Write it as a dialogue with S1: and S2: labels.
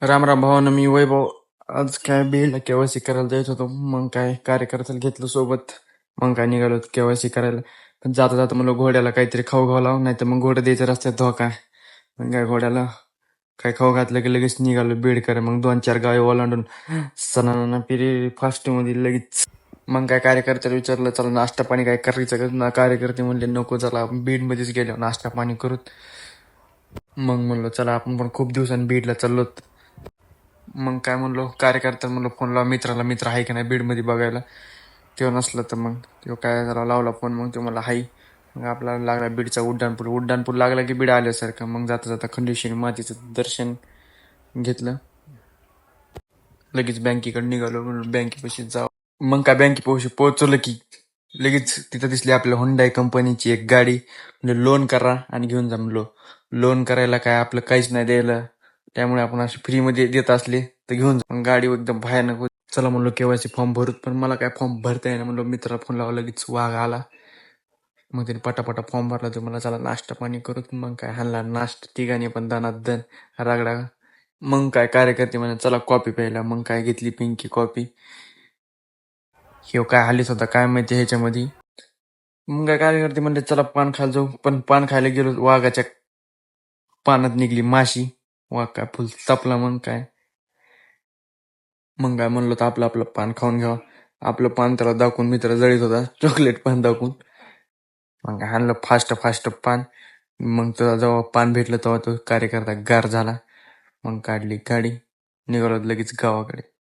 S1: राम राम भावानं, मी वैभव. आज काय बीडला केवायसी करायला जायच होतो. मग काय कार्यकर्त्याला घेतलं सोबत. मग काय निघालो केवायसी करायला. पण जाता जाता म्हणलं घोड्याला काहीतरी खाऊ घालावं, नाही तर मग घोडं द्यायचं रस्त्यात धोका. मग काय घोड्याला काय खाऊ घातलं की लगेच निघालो बीडकडे. मग 2-4 गावे ओलांडून सणाना पिरी फास्ट मध्ये लगेच. मग काय कार्यकर्त्याला विचारलं, चला नाश्ता पाणी काय करायचं का? कार्यकर्ते म्हणले नको, चला बीड मध्येच गेलो नाश्ता पाणी करूत. मग म्हणलो चला आपण पण खूप दिवसांनी बीडला चाललो. मग काय म्हणलो कार्यकर्त्याला, म्हणलो फोन लावा मित्राला, मित्र आहे का नाही बीडमध्ये बघायला. तेव्हा नसलं तर मग तेव्हा काय झाला, लावला फोन. मग तो मला हाई. मग आपल्याला लागला बीडचा उड्डाणपूल. उड्डाणपूल लागला की बीड आल्यासारखं. मग जाता जाता खंडेश्वरी मातेचं दर्शन घेतलं. लगेच बँकेकडे निघालो, म्हणून बँकेपाशी जावं. मग काय बँकेपाशी पोहोचवलं की लगेच तिथं दिसली आपल्या हुंडाई कंपनीची एक गाडी. म्हणजे लोन करा आणि घेऊन जा म्हणलो. लोन करायला काय आपलं काहीच नाही द्यायला, त्यामुळे आपण असे फ्रीमध्ये देत असले तर घेऊन जा. पण गाडी एकदम भयानक होती. चला म्हणलो केवायसी फॉर्म भरूत, पण मला काय फॉर्म भरता येईना. म्हणलो मित्राला फोन लावा, लगेच वाघ आला. मग त्याने पटापटा फॉर्म भरला. तो मला चला नाश्ता पाणी करूत. मग काय हाणला नाश्ता तिघांनी पण दणात दण रागडा. मग काय कार्यकर्ते म्हणे चला कॉफी प्यायला. मग काय घेतली पिंकी कॉफी. ह्यो काय हालीच होता काय माहिती ह्याच्यामध्ये. मग काय कार्यकर्ते म्हणले चला पान खायला जाऊ. पण पान खायला गेलो, वाघाच्या पानात निघली माशी. वाघ काय फुल तापला. मग काय म्हणलो तर आपलं आपलं पान खाऊन घ्यावं. आपलं पान त्याला दाखवून मित्र जळीत होता, चॉकलेट पान दाखवून. मग आणलं फास्ट फास्ट पान. मग तेव्हा जेव्हा पान भेटलं तेव्हा तो कार्यकर्ता गार झाला. मग काढली गाडी, निघालो लगेच गावाकडे.